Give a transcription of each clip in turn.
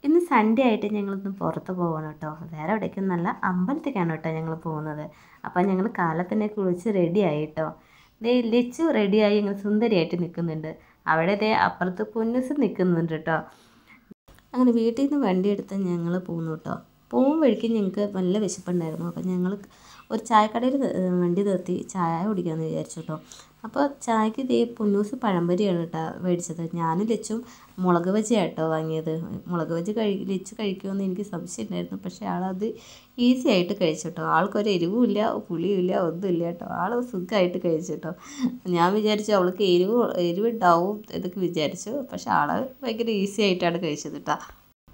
ഇന്ന് സൺഡേ ആയിട്ട് ഞങ്ങളിന്ന് പുറത്ത് പോകണം കേട്ടോ. വേറെ എവിടേക്കും നല്ല അമ്പലത്തേക്കാണ് കേട്ടോ ഞങ്ങൾ പോകുന്നത്. അപ്പോൾ ഞങ്ങൾ കാലത്തന്നെ കുളിച്ച് റെഡിയായി കേട്ടോ. ദേ ലച്ചു റെഡിയായി ഇങ്ങനെ സുന്ദരിയായിട്ട് നിൽക്കുന്നുണ്ട്. അവിടെ ദേ അപ്പുറത്ത് പൊന്നൂസ് നിൽക്കുന്നുണ്ട് കേട്ടോ. അങ്ങനെ വീട്ടിൽ നിന്ന് വണ്ടി എടുത്ത് ഞങ്ങൾ പോന്നു കേട്ടോ. പോകും വഴിക്ക് ഞങ്ങൾക്ക് നല്ല വിശപ്പുണ്ടായിരുന്നു. അപ്പോൾ ഞങ്ങൾ ഒരു ചായക്കടയിൽ വണ്ടി നിർത്തി ചായ കുടിക്കാമെന്ന് വിചാരിച്ചു കേട്ടോ. അപ്പോൾ ചായക്ക് ദേ പൊന്നൂസ് പഴംപൊരിയാണ് കേട്ടോ മേടിച്ചത്. ഞാനും ലച്ചും മുളക് ബജിയാണ് കേട്ടോ വാങ്ങിയത്. മുളക് ബജി ലച്ചു കഴിക്കുമെന്ന് എനിക്ക് സംശയം ഉണ്ടായിരുന്നു. പക്ഷേ ആളത് ഈസി ആയിട്ട് കഴിച്ചു കേട്ടോ. ആൾക്കൊരു എരിവുമില്ല പുളിയില്ല ഒന്നുമില്ല കേട്ടോ. ആൾ സുഖമായിട്ട് കഴിച്ചു കേട്ടോ. ഞാൻ വിചാരിച്ചു അവൾക്ക് എരിവുണ്ടാവും എന്നൊക്കെ വിചാരിച്ചു. പക്ഷേ ആൾ ഭയങ്കര ഈസി ആയിട്ടാണ് കഴിച്ചത് കേട്ടോ.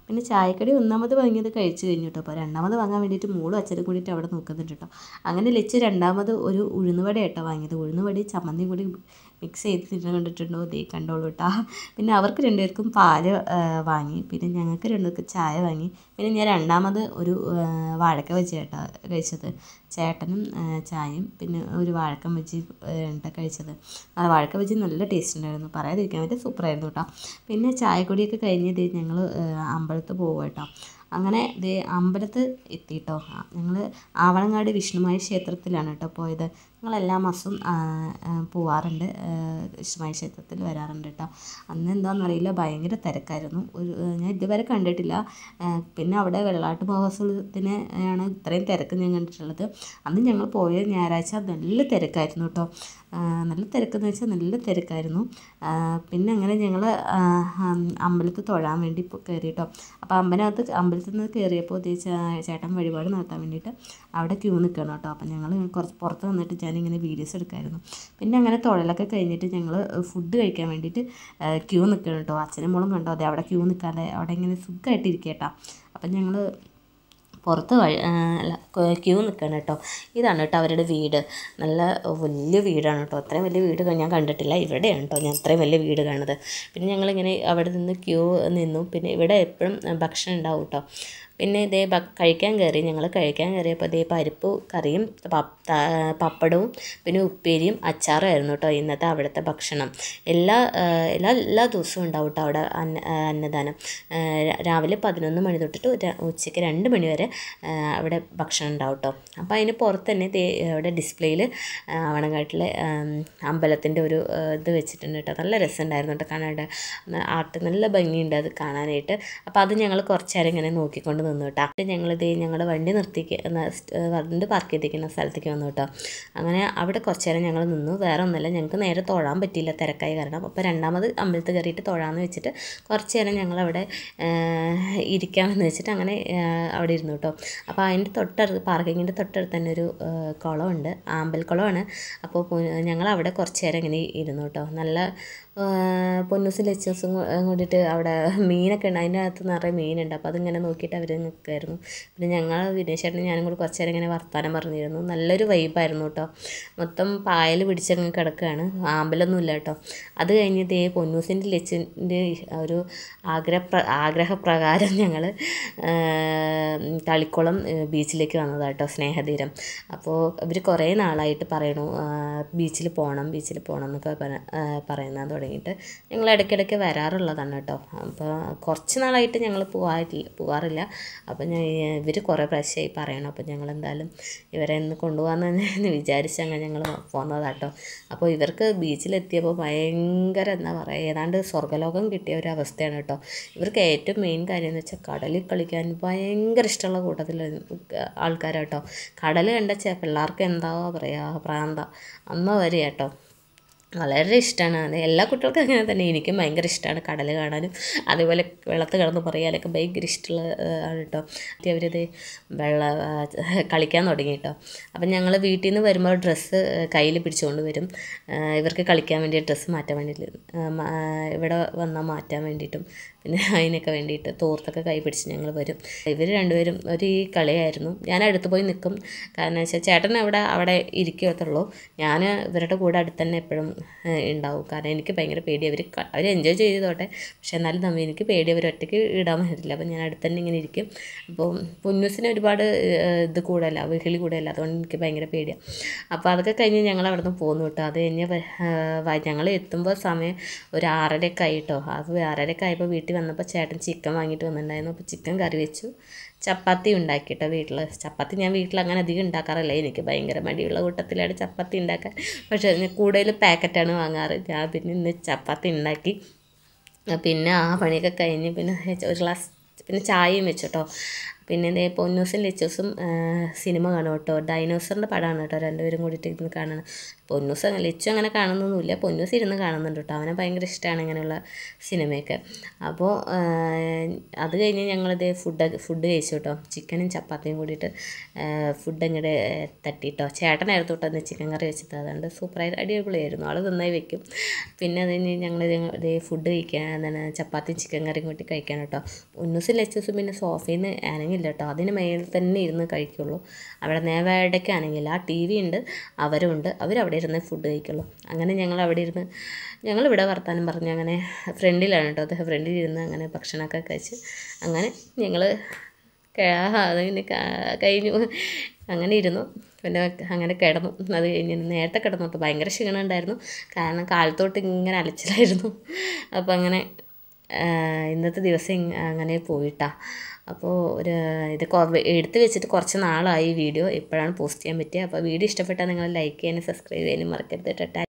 പിന്നെ ചായക്കടി ഒന്നാമത് വാങ്ങിയത് കഴിച്ച് കഴിഞ്ഞു കേട്ടോ. അപ്പോൾ രണ്ടാമത് വാങ്ങാൻ വേണ്ടിയിട്ട് മോളും അച്ഛനും കൂടിയിട്ട് അവിടെ നോക്കുന്നുണ്ട് കേട്ടോ. അങ്ങനെ ലച്ച് രണ്ടാമത് ഒരു ഉഴുന്നുവട കേട്ടോ വാങ്ങിയത്. ഉഴുന്നുവടി ചമ്മന്തിയും കൂടി മിക്സ് ചെയ്ത് തിന്നു കണ്ടിട്ടുണ്ടോ? ദേ കണ്ടോളൂ കേട്ടോ. പിന്നെ അവർക്ക് രണ്ടുപേർക്കും പാല് വാങ്ങി. പിന്നെ ഞങ്ങൾക്ക് രണ്ടുപേർക്കും ചായ വാങ്ങി. പിന്നെ ഞാൻ രണ്ടാമത് ഒരു വാഴക്ക ബജി കേട്ടോ കഴിച്ചത്. ചേട്ടനും ചായയും പിന്നെ ഒരു വാഴക്ക ബജി കഴിച്ചത്. ആ വാഴക്ക ബജി നല്ല ടേസ്റ്റ് ഉണ്ടായിരുന്നു, പറയാതിരിക്കാൻ പറ്റും, സൂപ്പറായിരുന്നു കേട്ടോ. പിന്നെ ചായക്കൊടിയൊക്കെ കഴിഞ്ഞ് ഞങ്ങൾ അമ്പലത്തിൽ പോകും കേട്ടോ. അങ്ങനെ ദേ അമ്പലത്ത് എത്തിയിട്ടോ. ഞങ്ങൾ ആവണങ്ങാട് വിഷ്ണുമായ ക്ഷേത്രത്തിലാണ് കേട്ടോ പോയത്. ഞങ്ങൾ എല്ലാ മാസവും പോവാറുണ്ട്, വിഷ്ണുമായ ക്ഷേത്രത്തിൽ വരാറുണ്ട് കേട്ടോ. അന്ന് എന്താണെന്നറിയില്ല, ഭയങ്കര തിരക്കായിരുന്നു. ഞാൻ ഇതുവരെ കണ്ടിട്ടില്ല. പിന്നെ അവിടെ വെള്ളാട്ട് മഹോത്സവത്തിന് ആണ് ഇത്രയും തിരക്ക് ഞാൻ കണ്ടിട്ടുള്ളത്. അന്ന് ഞങ്ങൾ പോയ ഞായറാഴ്ച നല്ല തിരക്കായിരുന്നു കേട്ടോ. നല്ല തിരക്കെന്ന് വെച്ചാൽ നല്ല തിരക്കായിരുന്നു. പിന്നെ അങ്ങനെ ഞങ്ങൾ അമ്പലത്തിൽ തൊഴാൻ വേണ്ടി കയറി കേട്ടോ. അപ്പോൾ അമ്പലത്തിൽ നിന്ന് കയറിയപ്പോൾ ചേട്ടൻ വഴിപാട് നടത്താൻ വേണ്ടിയിട്ട് അവിടെ ക്യൂ നിൽക്കണം കേട്ടോ. അപ്പോൾ ഞങ്ങൾ കുറച്ച് പുറത്ത് വന്നിട്ട് ഞാനിങ്ങനെ വീഡിയോസ് എടുക്കായിരുന്നു. പിന്നെ അങ്ങനെ തൊഴലൊക്കെ കഴിഞ്ഞിട്ട് ഞങ്ങൾ ഫുഡ് കഴിക്കാൻ വേണ്ടിയിട്ട് ക്യൂ നിൽക്കണം കേട്ടോ. അച്ഛനും മോളും കണ്ടോ അതെ അവിടെ ക്യൂ നിൽക്കാതെ അവിടെ ഇങ്ങനെ സുഖമായിട്ട് ഇരിക്കുക കേട്ടോ. അപ്പം ഞങ്ങൾ പുറത്ത് ക്യൂ നിൽക്കണം കേട്ടോ. ഇതാണ് കേട്ടോ അവരുടെ വീട്. നല്ല വലിയ വീടാണ് കേട്ടോ. അത്രയും വലിയ വീട് ഞാൻ കണ്ടിട്ടില്ല. ഇവിടെയാണ് കേട്ടോ ഞാൻ അത്രയും വലിയ വീട് കാണുന്നത്. പിന്നെ ഞങ്ങളിങ്ങനെ അവിടെ നിന്ന് ക്യൂ നിന്നു. പിന്നെ ഇവിടെ എപ്പോഴും ഭക്ഷണം ഉണ്ടാവും കേട്ടോ. പിന്നെ ഇതേ കഴിക്കാൻ കയറി. ഞങ്ങൾ കഴിക്കാൻ കയറിയപ്പോൾ ഇതേ പരിപ്പ് കറിയും പപ്പടവും പിന്നെ ഉപ്പേരിയും അച്ചാറും ആയിരുന്നു കേട്ടോ ഇന്നത്തെ അവിടുത്തെ ഭക്ഷണം. എല്ലാ ദിവസവും ഉണ്ടാവും കേട്ടോ അവിടെ അന്നദാനം. രാവിലെ 11 മണി തൊട്ടിട്ട് ഉച്ചയ്ക്ക് 2 മണി വരെ അവിടെ ഭക്ഷണം ഉണ്ടാവും കേട്ടോ. അപ്പോൾ അതിന് പുറത്ത് തന്നെ അവിടെ ഡിസ്പ്ലേയിൽ ആവണങ്ങാട്ടിലെ അമ്പലത്തിൻ്റെ ഒരു ഇത് വെച്ചിട്ടുണ്ട് കേട്ടോ. നല്ല രസമുണ്ടായിരുന്നു കേട്ടോ കാണാനായിട്ട്. ആർട്ട് നല്ല ഭംഗിയുണ്ട് അത് കാണാനായിട്ട്. അപ്പോൾ അത് ഞങ്ങൾ കുറച്ച് നേരം ഇങ്ങനെ നോക്കിക്കൊണ്ട് നിന്നു കേട്ടോ. ഞങ്ങളുടെ വണ്ടി പാർക്ക് ചെയ്തിരിക്കുന്ന സ്ഥലത്തേക്ക് വന്നു കേട്ടോ. അങ്ങനെ അവിടെ കുറച്ച് നേരം ഞങ്ങൾ നിന്നു. വേറെ ഒന്നുമില്ല, ഞങ്ങൾക്ക് നേരെ തൊഴാൻ പറ്റിയില്ല തിരക്കായി കാരണം. അപ്പോൾ രണ്ടാമത് അമ്പലത്തിൽ കയറിയിട്ട് തൊഴാമെന്ന് വെച്ചിട്ട് കുറച്ച് നേരം ഞങ്ങളവിടെ ഇരിക്കാമെന്ന് വെച്ചിട്ട് അങ്ങനെ അവിടെ ഇരുന്നു കേട്ടോ. അപ്പോൾ അതിൻ്റെ പാർക്കിങ്ങിൻ്റെ തൊട്ടടുത്ത് തന്നെ ഒരു കുളമുണ്ട്, ആമ്പൽക്കുളമാണ്. അപ്പോൾ ഞങ്ങൾ അവിടെ കുറച്ച് നേരം ഇങ്ങനെ ഇരുന്നു കേട്ടോ. നല്ല പൊന്നൂസും ലച്ചൂസും കൂടിയിട്ട് അവിടെ മീനൊക്കെ ഉണ്ട്. അതിൻ്റെ അകത്ത് നിറയെ മീനുണ്ട്. അപ്പോൾ അതിങ്ങനെ നോക്കിയിട്ട് അവർ നിൽക്കുമായിരുന്നു. പിന്നെ ഞങ്ങൾ വിനേശേട്ടനും ഞാനും കൂടി കുറച്ച് നേരം ഇങ്ങനെ വർത്താനം പറഞ്ഞിരുന്നു. നല്ലൊരു വൈബായിരുന്നു കേട്ടോ. മൊത്തം പായൽ പിടിച്ചങ്ങ് കിടക്കുകയാണ്, ആമ്പലൊന്നുമില്ല കേട്ടോ. അത് കഴിഞ്ഞ് പൊന്നൂസിൻ്റെ ലച്ചിൻ്റെ ഒരു ആഗ്രഹപ്രകാരം ഞങ്ങൾ തളിക്കുളം ബീച്ചിലേക്ക് വന്നതാണ് കേട്ടോ, സ്നേഹതീരം. അപ്പോൾ ഇവർ കുറേ നാളായിട്ട് പറയണു ബീച്ചിൽ പോകണം എന്നൊക്കെ പറയുന്നത് തുടങ്ങിയിട്ട് ഞങ്ങൾ ഇടയ്ക്കിടയ്ക്ക് വരാറുള്ളതാണ് കേട്ടോ. അപ്പോൾ കുറച്ച് നാളായിട്ട് ഞങ്ങൾ പോകാറില്ല. അപ്പോൾ ഇവർ കുറേ പ്രാവശ്യമായി പറയണം. അപ്പോൾ ഞങ്ങൾ എന്തായാലും ഇവരെ ഇന്ന് കൊണ്ടുപോകാമെന്ന് വിചാരിച്ച് അങ്ങനെ ഞങ്ങൾ പോകുന്നതാണ് കേട്ടോ. അപ്പോൾ ഇവർക്ക് ബീച്ചിലെത്തിയപ്പോൾ ഭയങ്കര എന്താ പറയുക, ഏതാണ്ട് സ്വർഗ്ഗലോകം കിട്ടിയ ഒരു അവസ്ഥയാണ് കേട്ടോ. ഇവർക്ക് ഏറ്റവും മെയിൻ കാര്യം എന്ന് വെച്ചാൽ കടലിൽ കളിക്കാൻ ഭയങ്കര ഇഷ്ടമുള്ള കൂട്ടത്തിൽ ആൾക്കാരാട്ടോ. കടൽ കണ്ട പിള്ളേർക്ക് എന്താ പറയുക, പ്രാന്ത അമ്മ വരെ കേട്ടോ. വളരെ ഇഷ്ടമാണ്. അത് എല്ലാ കുട്ടികൾക്കും അങ്ങനെ തന്നെ. എനിക്കും ഭയങ്കര ഇഷ്ടമാണ് കടൽ കാണാനും അതുപോലെ വെള്ളത്തിൽ കിടന്ന് പറയാനൊക്കെ ഭയങ്കര ഇഷ്ടമുള്ള ആണ് കേട്ടോ. അവരത് കളിക്കാൻ തുടങ്ങി കേട്ടോ. അപ്പം ഞങ്ങൾ വീട്ടിൽ നിന്ന് വരുമ്പോൾ ഡ്രസ്സ് കയ്യിൽ പിടിച്ചുകൊണ്ട് വരും. ഇവർക്ക് കളിക്കാൻ വേണ്ടി ഡ്രസ്സ് മാറ്റാൻ വേണ്ടിയിട്ട് ഇവിടെ വന്നാൽ മാറ്റാൻ വേണ്ടിയിട്ടും പിന്നെ അതിനൊക്കെ വേണ്ടിയിട്ട് തോർത്തൊക്കെ കൈ പിടിച്ച് ഞങ്ങൾ വരും. ഇവർ രണ്ടുപേരും ഒരു ഈ കളിയായിരുന്നു. ഞാൻ അടുത്ത് പോയി നിൽക്കും. കാരണം വെച്ചാൽ ചേട്ടൻ അവിടെ ഇരിക്കത്തുള്ളൂ. ഞാൻ ഇവരുടെ കൂടെ അടുത്ത് തന്നെ എപ്പോഴും ഉണ്ടാവും. കാരണം എനിക്ക് ഭയങ്കര പേടി. അവർ എൻജോയ് ചെയ്തോട്ടെ, പക്ഷേ എന്നാലും എനിക്ക് പേടി, അവർ ഒറ്റയ്ക്ക് ഇടാൻ പറ്റില്ല. അപ്പോൾ ഞാൻ അടുത്ത് തന്നെ ഇങ്ങനെ ഇരിക്കും. അപ്പോൾ പൊന്നൂസിന് ഒരുപാട് ഇത് കൂടെയല്ല, വിഹിളി കൂടെയല്ല, അതുകൊണ്ട് എനിക്ക് ഭയങ്കര പേടിയാണ്. അപ്പോൾ അതൊക്കെ കഴിഞ്ഞ് ഞങ്ങൾ അവിടെ നിന്ന് പോന്നു കേട്ടോ. അത് കഴിഞ്ഞ് ഞങ്ങൾ എത്തുമ്പോൾ സമയം ഒരു 6:30 ആയിട്ടോ. അത് 6:30 ആയപ്പോൾ വീട്ടിൽ വന്നപ്പോൾ ചേട്ടൻ ചിക്കൻ വാങ്ങിയിട്ട് വന്നിട്ടുണ്ടായിരുന്നു. അപ്പോൾ ചിക്കൻ കറി വെച്ചു, ചപ്പാത്തി ഉണ്ടാക്കി കേട്ടോ വീട്ടിൽ. ചപ്പാത്തി ഞാൻ വീട്ടിൽ അങ്ങനെ അധികം ഉണ്ടാക്കാറില്ല, എനിക്ക് ഭയങ്കര മടിയുള്ള കൂട്ടത്തിലാണ് ചപ്പാത്തി ഉണ്ടാക്കാൻ. പക്ഷേ കൂടുതൽ പാക്കറ്റാണ് വാങ്ങാറ്. ഞാൻ പിന്നെ ഇന്ന് ചപ്പാത്തി ഉണ്ടാക്കി. പിന്നെ ആ പണിയൊക്കെ കഴിഞ്ഞ് പിന്നെ ഒരു ഗ്ലാസ് പിന്നെ ചായയും വെച്ചു കേട്ടോ. പിന്നെ ഇതേ പൊന്നൂസും ലച്ചൂസും സിനിമ കാണും കേട്ടോ. ഡൈനോസറിൻ്റെ പടമാണ് കേട്ടോ, രണ്ടുപേരും കൂടിയിട്ട് ഇരുന്ന് കാണണം. പൊന്നൂസ് ലച്ചു അങ്ങനെ കാണുന്നൊന്നുമില്ല, പൊന്നൂസ് ഇരുന്ന് കാണുന്നുണ്ട് കേട്ടോ. അവനെ ഭയങ്കര ഇഷ്ടമാണ് ഇങ്ങനെയുള്ള സിനിമയൊക്കെ. അപ്പോൾ അത് കഴിഞ്ഞ് ഞങ്ങളിത് ഫുഡ് കഴിച്ചു കേട്ടോ. ചിക്കനും ചപ്പാത്തിയും കൂടിയിട്ട് ഫുഡ് ഇങ്ങോട്ട് തട്ടിട്ടോ. ചേട്ടനായിരുന്നു കേട്ടോ അന്ന് ചിക്കൻ കറി വെച്ചത്, അതുകൊണ്ട് സൂപ്പറായി അടിപൊളിയായിരുന്നു, ആൾ നന്നായി വെക്കും. പിന്നെ അത് കഴിഞ്ഞ് ഞങ്ങളിത് ഫുഡ് കഴിക്കാൻ എന്താണ് ചപ്പാത്തിയും ചിക്കൻ കറിയും കൂട്ടി കഴിക്കാൻ കേട്ടോ. പൊന്നൂസും ലച്ചൂസും പിന്നെ സോഫയിൽ നിന്ന് ആണെങ്കിൽ ഇല്ല കേട്ടോ, അതിന് മേൽ തന്നെ ഇരുന്ന് കഴിക്കുള്ളൂ. അവിടെ നേവേടയ്ക്കാണെങ്കിൽ ആ ടി വി ഉണ്ട്, അവരുണ്ട്, അവരവിടെ ഇരുന്ന് ഫുഡ് കഴിക്കുള്ളൂ. അങ്ങനെ ഞങ്ങൾ അവിടെ ഇരുന്ന് ഞങ്ങളിവിടെ വർത്താനം പറഞ്ഞ് അങ്ങനെ ഫ്രണ്ടിലാണ് കേട്ടോ, അദ്ദേഹം ഫ്രണ്ടിൽ ഇരുന്ന് അങ്ങനെ ഭക്ഷണമൊക്കെ കഴിച്ച് അങ്ങനെ ഞങ്ങൾ അതിന് കഴിഞ്ഞു. അങ്ങനെ ഇരുന്നു, പിന്നെ അങ്ങനെ കിടന്നു. അത് കഴിഞ്ഞ് നേരത്തെ കിടന്നു കേട്ടോ, ഭയങ്കര ക്ഷീണം ഉണ്ടായിരുന്നു, കാരണം കാലത്തോട്ട് ഇങ്ങനെ അലച്ചിലായിരുന്നു. അപ്പോൾ അങ്ങനെ ഇന്നത്തെ ദിവസം അങ്ങനെ പോയിട്ടാ. അപ്പോൾ ഇത് എടുത്ത് വെച്ചിട്ട് കുറച്ച് നാളായി വീഡിയോ, ഇപ്പോഴാണ് പോസ്റ്റ് ചെയ്യാൻ പറ്റിയത്. അപ്പോൾ വീഡിയോ ഇഷ്ടപ്പെട്ടാൽ നിങ്ങൾ ലൈക്ക് ചെയ്യാനും സബ്സ്ക്രൈബ് ചെയ്യാനും മറക്കരുത് കേട്ടോ.